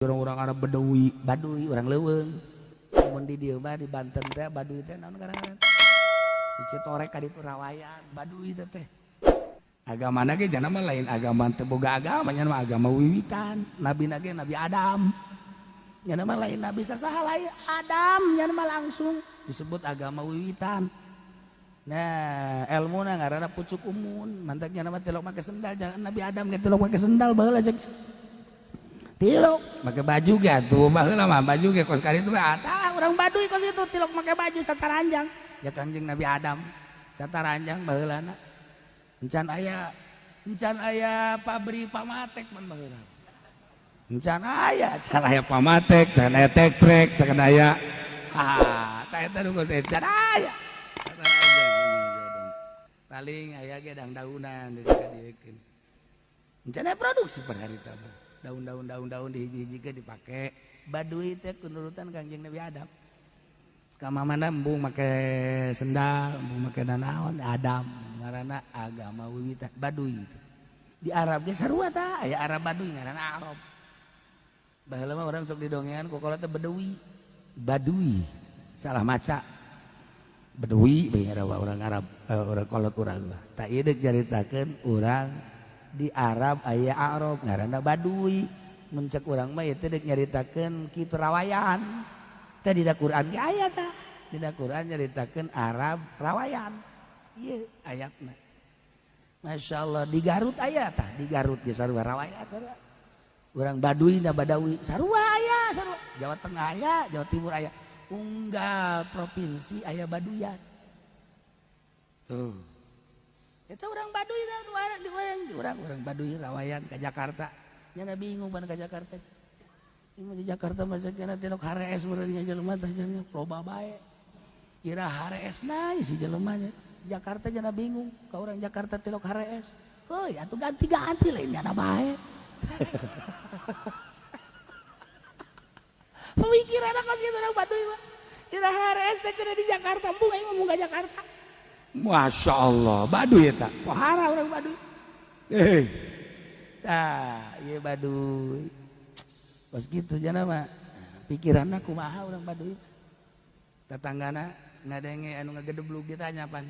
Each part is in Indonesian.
orang-orang Arab Bedawi, Baduy, orang leuweung. Mun di dieu mah di Banten teh Baduy teh naon ngaranna? Di Citorek ka ditu rawayan, Baduy teh. Agamana ge jangan mah lain agama teu boga agama nya mah agama wiwitan. Nabi ge Nabi Adam. Nya mah lain nabi sasaha lain Adam nya mah langsung disebut agama wiwitan. Nah, ilmu na ngaranna pucuk umun, mantaknya nama tilok make sendal, jangan Nabi Adam ge tilok make sendal baheula cek. Tilok make baju ge atuh, baheula mah baju ge kos kali itu tah urang Baduy kos itu tilok make baju sataranjang. Ya Kangjeng Nabi Adam sataranjang baheulana. Encan aya pabrik pamatek man baheula. Encan aya pamatek, can aya tekrek, can aya tah eta nu geus encan aya. Paling aya ge dang-daunan dikadiekeun. Encana produksi per harita daun-daun di hiji-hiji dipake. Baduy teh kunurutan Kangjeng Nabi Adam. Ka mamana embung make sendal, embung make nanaon Adam. Ngaranna agama wiwitan Baduy. Di Arab ge sarua tah aya Arab Baduy ngaranna Arab. Baheula mah urang sok didongean ku kolot teh Baduy. Salah maca. Bedawi bayar orang Arab orang kolot urang lah. Tak ieu deuk jaritakeun urang di Arab aya Arab ngaranna Baduy. Mun ceuk urang mah ieu teh deuk nyaritakeun kitu rawayan. Teh dina Quran ge aya tah. Dina Quran nyaritakeun Arab rawayan. Ieu ayatna. Masyaallah di Garut aya tah, di Garut ge sarua rawayan. Urang Baduy da Badawi sarua aya, sarua. Jawa Tengah aya, Jawa Timur aya. Unggal provinsi aya Baduyan. Tuh. Eta urang Baduy di urang Baduy rawayan ka Jakarta. Nya bingung pan ka Jakarta. Ieu di Jakarta mah cenah tilok harees meureun nya jelema teh cenah loba bae. Kira hareesna si jelema nya. Jakarta cenah bingung ka urang Jakarta tilok harees. Heuy atuh ganti-ganti lain nya bae. Pemikiranna kos kitu urang Baduy mah. Kira harees teh cenah di Jakarta, embung aing ngomong ka Jakarta. Masya Allah, Baduy eta. Pohara urang Baduy. Tah, ieu Baduy. Kos kitu cenah mah pikiranna kumaha urang Baduy. Tetanggana ngadenge anu ngagedeblug ditanyapan.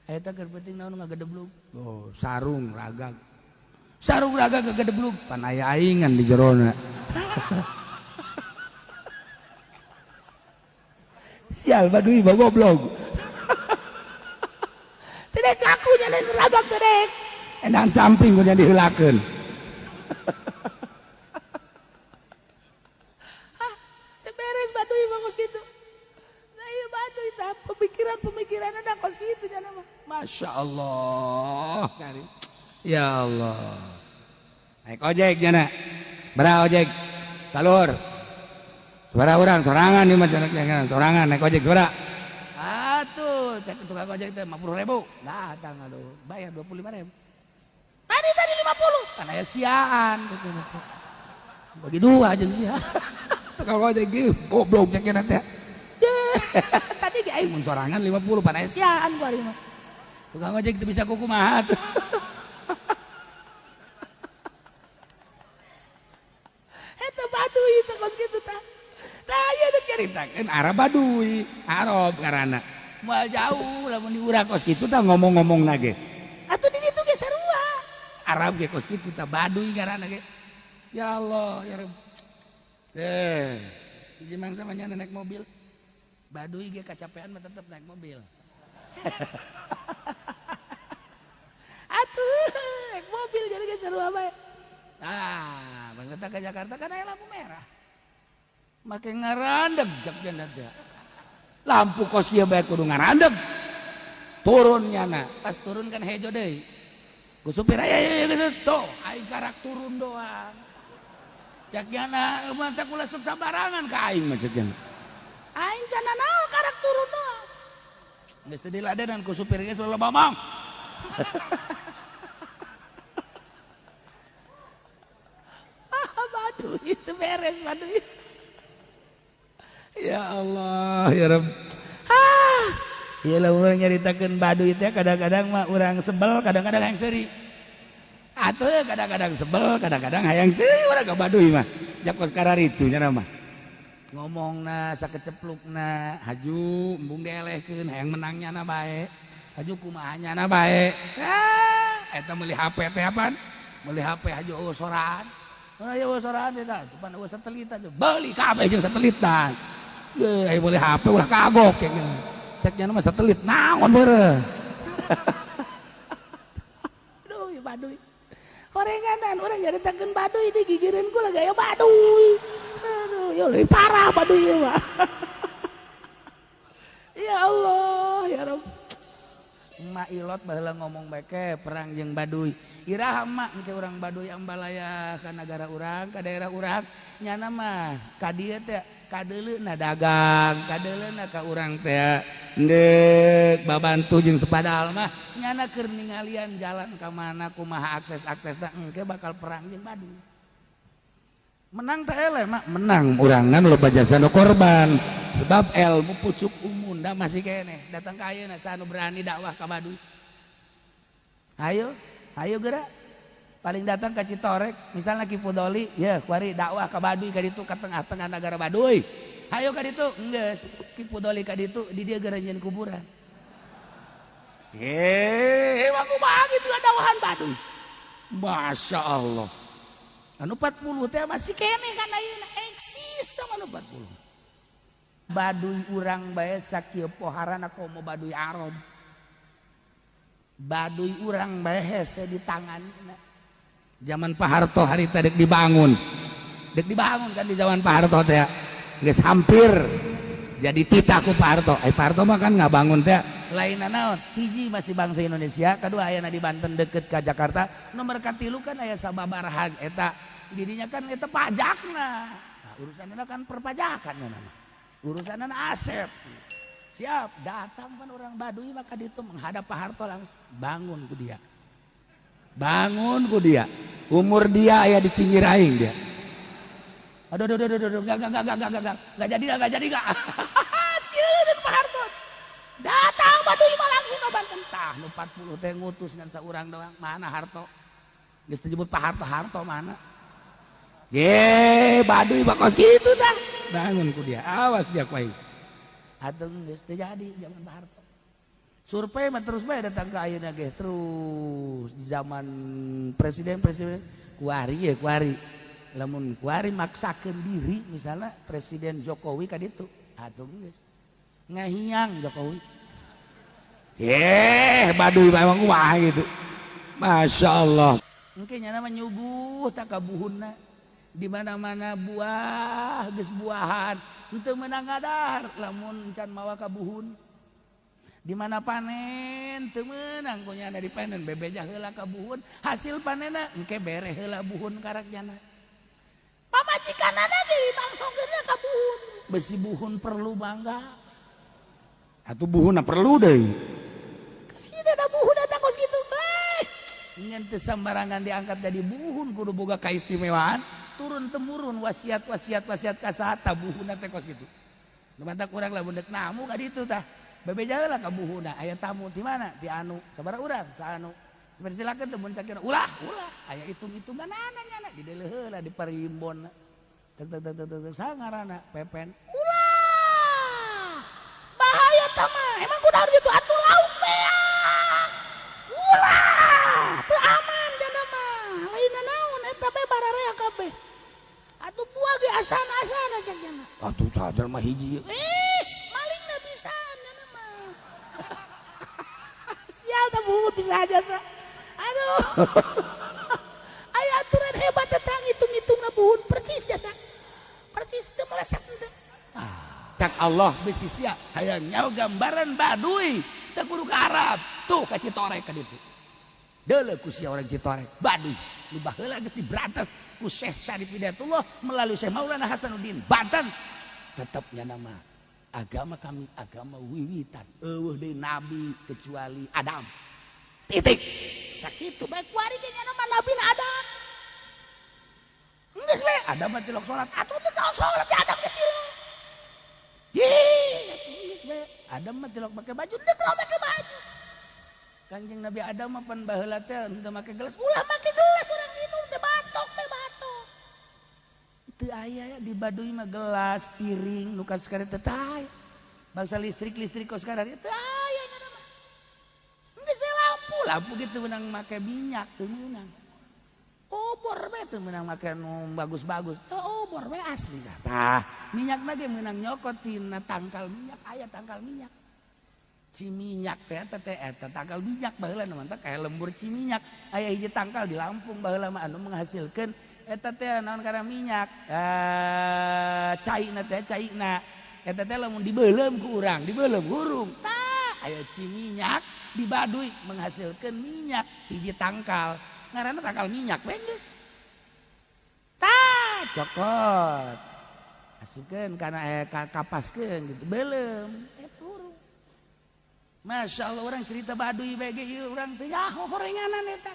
Eta keur penting naon ngagedeblug? Oh, sarung ragag. Sarung ragag ngagedeblug, pan aya aingan di jerona. Sial Baduy mah goblok. Tidak kakunya dan ragak tidak. Endang samping kunya diheulakeun. Teu beres Baduy mah kos kitu. Nah ieu Baduy tah pemikiran ada kos kitu cenah mah. Masya Allah. Ya Allah. Naik ojek cenah. Bera ojek. Talur. Suara orang sorangan nih macam sorangan naik ojek suara. Atuh, tukang ojek teh 50.000. Datang aduh, bayar 25.000. Tadi 50. Kan aya siaan gitu. Bagi dua aja sia. Tukang ojek gitu, goblok cekna teh. Tadi ge aing mun sorangan 50 pan aya siaan bari mah. Tukang ojek teh bisa kukumaha tuh. Eta Baduy teh kos kitu tah. Tah ieu deuk caritakeun Arab Baduy, Arab ngaranna. Moal jauh lamun di urang kos kitu tah ngomong-ngomongna ge. Atuh di ditu ge sarua. Arab ge kos kitu tah Baduy ngaranna ge. Ya Allah, ya Rabb. Hiji mangsa mah nya naik mobil. Baduy ge kacapean mah tetep naik mobil. Atuh, naik mobil jadi ge sarua bae. Ah, bangeta ke Jakarta kan aya lampu merah. Make ngarandeg jak jana teh. Lampu kos ieu bae kudu ngarandeg. Turun nyana, pas turun kan hejo deui. Ku supir aya tuh, aing karak turun doang. Cak nyana mah teh kula sok sabarangan ka aing mah cek nyana. Aing cenah naon karak turun doang. Geus teu diladenan ku supir geus loba mamang. Baduy itu beres Baduy. Ya Allah, ya Rabb. Iyalah urang nyaritakeun Baduy teh kadang-kadang mah urang sebel, kadang-kadang hayang seuri. Atuh kadang-kadang sebel, kadang-kadang hayang seuri urang ka Baduy mah. jakos kararitunya nama ngomongna sakeceplukna haju embung dielehkeun hayang menangnya na bae haju kumahanya na bae eta meuli HP teh apaan meuli HP haju eueuh soran aya eueuh soran eta pan eueuh satelitan beuli kabeh jeung satelitan ge aya meuli HP ulah kagok ceknya mah satelit naon beureuh aduh ya baduy orenganan urang nyaritakeun baduy digigireun ku lagi aya baduy aduh ya leuwih parah baduy ieu mah ya Allah ya Rabb mak ilot baheula ngomong beke perang jeung baduy iraha mak engke urang baduy ambalaya ka negara urang ka daerah urang nyana mah ka dieu teh kadeuleuna dagang kadeuleuna ka urang teh ndek babantu jeung sepadahal mah nyana keur ningalian jalan ka mana kumaha akses-aksesna engke bakal perang jeung baduy menang teh eleh mak menang urangan loba jasa nu korban sebab ilmu pucuk umun da masih keneh datang ka ayeuna sanu berani dakwah ka baduy ayo geura paling datang ka Citorek misalnya Ki Fudoli ya kuari dakwah ka baduy ka ditu ka tengah-tengah negara baduy ayo ka ditu enggeus Ki Fudoli ka ditu di dieu geura nyeun kuburan mah kumaha kitu dawahan baduy Masya Allah anu 40 teh masih keneh kan ayeuna eksis teh anu 40 baduy urang bae sakieu poharana komo baduy Arab baduy urang bae hese di tanganna zaman Pak Harto harita dek dibangun kan di zaman Pak Harto teh geus hampir jadi titah ku Pak Harto Pak Harto mah kan ngabangun teh lainna naon hiji masih bangsa Indonesia kedua ayana di Banten deket ka Jakarta nomor katilu kan aya sababaraha eta dirinya kan eta pajakna nah, urusanna kan perpajakan nama urusanna aset siap datang kan orang baduy maka ditu menghadap Pak Harto langsung bangun ku dia umur dia aya di Cingir aing dia aduh enggak jadi sieun Pak Harto datang baduy mah langsung ka Banten tah nu 40 teh ngutus ngan saurang doang mana Harto geus disebut Pak Harto mana ye baduy bakos kitu tah bangun ku dia awas dia ku aing atuh geus teu jadi zaman Pak Harto survei mah terus bae datang ka ayeuna ge terus di zaman presiden kuari lamun kuari maksakeun diri misalnya Presiden Jokowi ka ditu atuh geus ngahiang Jokowi baduy memang kumaha gitu Masya Allah engke nya nama nyuguh tak kabuhunna di mana-mana buah geus buahan henteu meunang ngadar lamun can mawa kabuhun di mana panen teu meunang kunya ada dipanen bebeja heula kabuhun hasil panenna engke bere heula buhun karakjana pamajikanana ge dimangsongkeunna kabuhun besi buhun perlu bangga atuh buhunna perlu deui geus kitu da buhun eta kos kitu ngan teu sambarangan diangkat jadi buhun kudu boga kaistimewaan turun temurun wasiat kasata buhunna teh kos kitu nu mantak urang lamun deuk namu ka ditu tah bebeja heula ka buhunna aya tamu di mana ti anu sabaraha urang saanu persilakeun teh mun sakira ulah aya hitung-hitunganana nyana di deuleu heula di parimbon teu saha ngaranna pepen ulah bahaya tah mah emang kunaon gitu atuh lauk teh ulah teu aman jana mah lainna naon eta bae bararea kabeh atuh buah ge asana-asana cek jana atuh sadar mah hiji malingna bisa jana mah sial tah buhut bisa aja sa aduh aya aturan hebat tentang hitung-hitungna buhun percis jasa percis teu meleset teu cak Allah bisi sia hayang nyaho gambaran baduy teu kudu ka Arab tuh ka Citorek ka ditu deuleu ku sia orang Citorek baduy nu baheula geus diberantas ku Syekh Syarif Hidayatullah melalui Syekh Maulana Hasanuddin Banten tetepnya nama agama kami agama wiwitan eueuh deui nabi kecuali Adam titik sakitu bae kuari ge nama nabi Adam geus we Adam mah tilok salat atuh teu tahu salat Adam ge tilok geus we Adam mah tilok make baju teu tahu make baju Kangjeng Nabi Adam mah pan baheula teh henteu make gelas ulah make gelas urang minum teh batok teh batok teu aya di Baduy mah gelas piring nukas sekarang tetay bangsa listrik kos sekarang itu aya nama nggak saya lampu gitu menang make minyak tuh menang obor be tuh menang make bagus-bagus tuh obor be asli tah minyak lagi menang nyokotin tangkal minyak aya tangkal minyak Ciminyak teh eta tangkal minyak baheula mantap kayak lembur Ciminyak aya hiji tangkal di Lampung baheula mah anu menghasilkeun eta teh naon kana minyak cairna teh cairna eta teh lamun dibeulem ku urang dibeulem hurung tah aya Ciminyak di Baduy menghasilkeun minyak hiji tangkal ngaranna tangkal minyak we geus tah cokot asupkeun kana kapaskeun gitu beulem Masya Allah orang cerita Baduy bege ieu urang teh ya horenganan eta.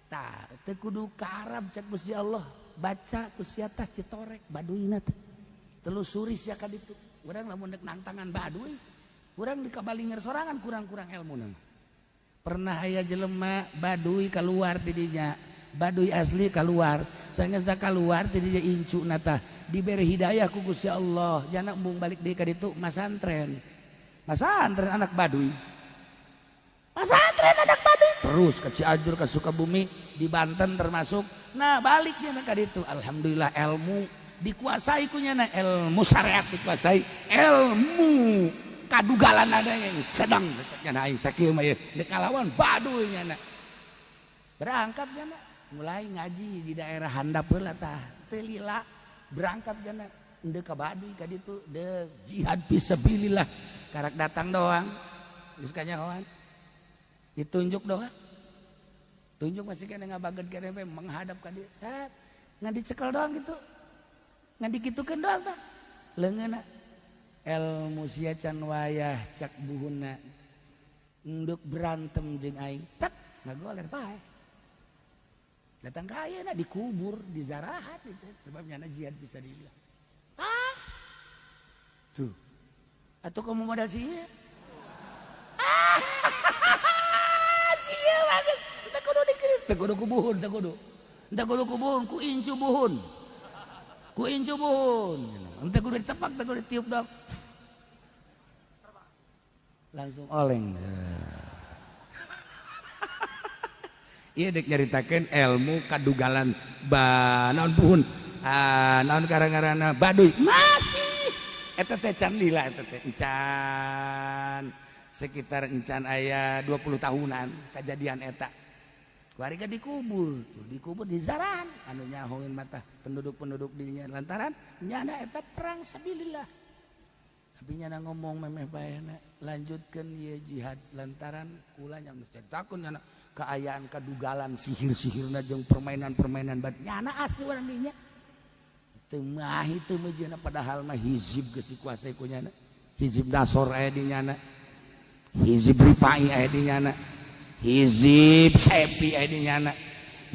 Tah teu kudu ka Arab cek Gusti Allah, baca ku sia tah citorek Baduyna teh. Telusuri sia ka ditu. Urang lamun dek nangtangan Baduy, urang dikabalinger sorangan kurang-kurang ilmuna. Pernah aya jelema Baduy keluar di dinya, Baduy asli keluar. Saenggeus da keluar ti dinya incuna tah dibere hidayah ku Gusti Allah, jana embung balik deui ka ditu masantren. Masantren anak Baduy terus ke Cianjur ke Sukabumi di Banten termasuk nah baliknya ka ditu alhamdulillah ilmu dikuasai kunyana ilmu syariat dikuasai ilmu kadugalan adanya sedang nya aing sakieu mah deuk ngalawan Baduy nya berangkat nya mulai ngaji di daerah handap heula tah teu lila berangkat nya deuk ka Baduy ka ditu deuk jihad fisabilillah karak datang doang geus kanyahoan ditunjuk doang tunjuk masih kena ngabageud kene menghadap ka dieu sat ngan dicekel doang gitu ngan dikitukeun doang tah leungeunna ilmu sia can wayah cak buhunna enduk berantem jeung aing tak ngagoler pae datang ka ayeuna dikubur dizarahat gitu sebabnya jihad bisa dibilang tuh atau kamu modal sih sia banget teu kudu dikirim teu kudu kubuhun teu kudu kubuhun ku incu buhun teu kudu ditepak teu kudu ditiup dong langsung oleng ieu dek nyaritakeun ilmu kadugalan naon buhun naon karang-karana Baduy masih eta teh can lila eta teh encan sekitar encan aya 20 tahunan kejadian eta kuarega dikubur di zaran anu nyahoeun mata penduduk-penduduk dinya lantaran nyana eta perang sabilillah tapi nyana ngomong memeh baeuna lanjutkeun ieu jihad lantaran kula nya geus caritakeun nyana kaayaan kadugalan sihir-sihirna jeung permainan-permainan nyana asli urang dinya mah itu mejana padahal mah hizib geus dikuasai ku nyana hizib Nasor aya di nyana hizib Rifai aya di nyana hizib Sepi aya di nyana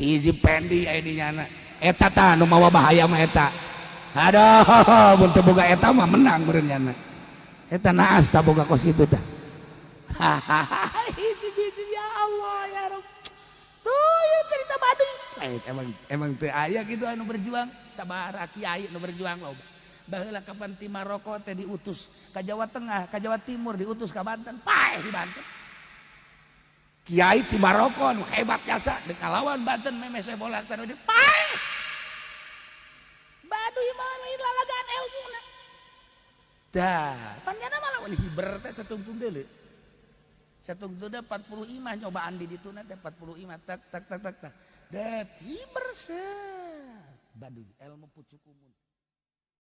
hizib Pendi aya di nyana eta tah nu mawa bahaya mah eta aduh mun teu boga eta mah menang beureun nyana eta naas tah boga kos itu tah hizib ya Allah ya Rabb tuh ya cerita Baduy emang teu aya gitu anu berjuang sabaraha kiai anu berjuang loba baheula kapan ti Maroko teh diutus ka Jawa Tengah ka Jawa Timur diutus ka Banten paeh di Banten kiai ti Maroko anu hebat jasa deuk ngalawan Banten memese bola sarodi paeh Baduy mah lain lalagaan ilmuna dah pan nyana mah lawan hiber teh satungtung deuleu satungtung 40 imah nyobaan di dituna teh 40 imah tak det hiber se Baduy ilmu pucuk umun